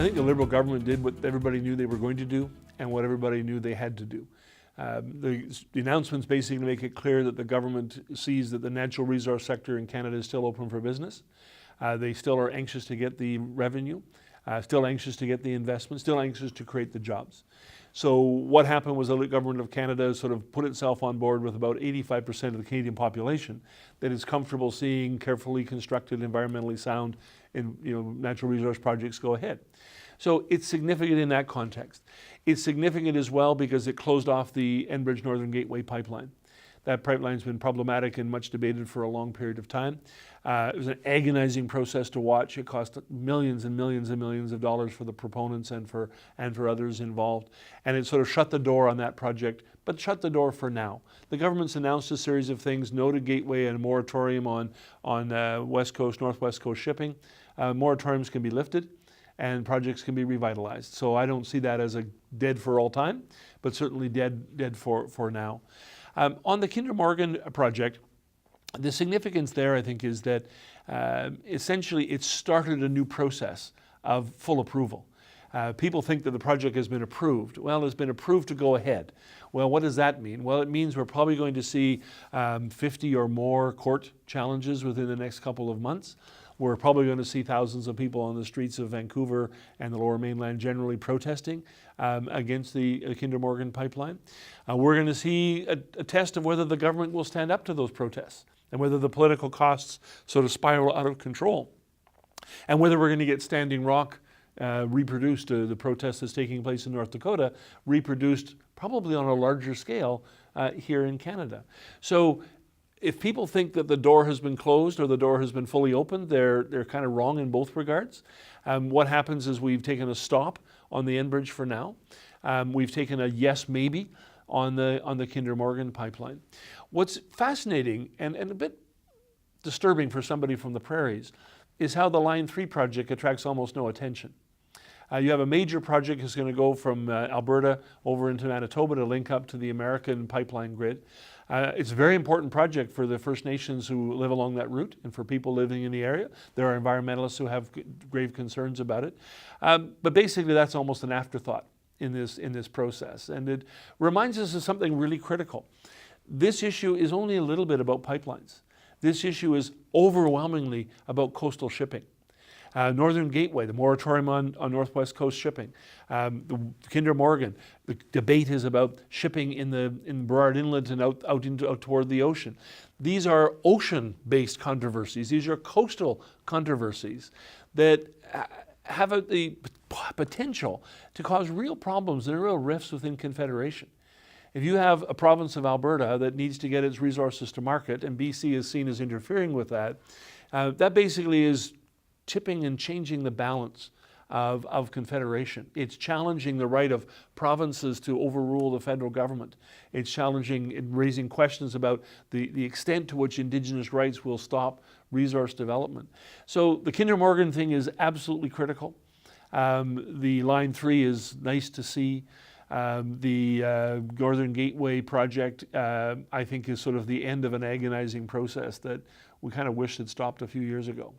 think the Liberal government did what everybody knew they were going to do and what everybody knew they had to do. The announcements basically make it clear that the government sees that the natural resource sector in Canada is still open for business. They still are anxious to get the revenue, still anxious to get the investment, still anxious to create the jobs. So what happened was the government of Canada sort of put itself on board with about 85% of the Canadian population that is comfortable seeing carefully constructed, environmentally sound, natural resource projects go ahead. So it's significant in that context. It's significant as well because it closed off the Enbridge Northern Gateway pipeline. That pipeline's been problematic and much debated for a long period of time. It was an agonizing process to watch. It cost millions and millions and millions of dollars for the proponents and for others involved. And it sort of shut the door on that project, but shut the door for now. The government's announced a series of things, no to Gateway and a moratorium on West Coast, Northwest Coast shipping. Moratoriums can be lifted and projects can be revitalized. So I don't see that as a dead for all time, but certainly dead for now. On the Kinder Morgan project, the significance there, I think, is that essentially it started a new process of full approval. People think that the project has been approved. Well, it's been approved to go ahead. Well, what does that mean? Well, it means we're probably going to see 50 or more court challenges within the next couple of months. We're probably going to see thousands of people on the streets of Vancouver and the Lower Mainland generally protesting against the Kinder Morgan pipeline. We're going to see a test of whether the government will stand up to those protests and whether the political costs sort of spiral out of control and whether we're going to get Standing Rock reproduced, the protest that's taking place in North Dakota, reproduced probably on a larger scale here in Canada. So if people think that the door has been closed or the door has been fully opened, they're kind of wrong in both regards. What happens is we've taken a stop on the Enbridge for now. We've taken a yes maybe on the Kinder Morgan pipeline. What's fascinating and a bit disturbing for somebody from the prairies is how the Line 3 project attracts almost no attention. You have a major project that's going to go from Alberta over into Manitoba to link up to the American pipeline grid. It's a very important project for the First Nations who live along that route and for people living in the area. There are environmentalists who have grave concerns about it. But basically that's almost an afterthought in this process. And it reminds us of something really critical. This issue is only a little bit about pipelines. This issue is overwhelmingly about coastal shipping. Northern Gateway, the moratorium on Northwest Coast shipping. The Kinder Morgan, the debate is about shipping in Burrard Inlet and out toward the ocean. These are ocean-based controversies. These are coastal controversies that have the potential to cause real problems and real rifts within Confederation. If you have a province of Alberta that needs to get its resources to market and BC is seen as interfering with that, that basically is tipping and changing the balance of Confederation. It's challenging the right of provinces to overrule the federal government. It's challenging and raising questions about the extent to which Indigenous rights will stop resource development. So the Kinder Morgan thing is absolutely critical. The Line 3 is nice to see. The Northern Gateway project, I think, is sort of the end of an agonizing process that we kind of wish had stopped a few years ago.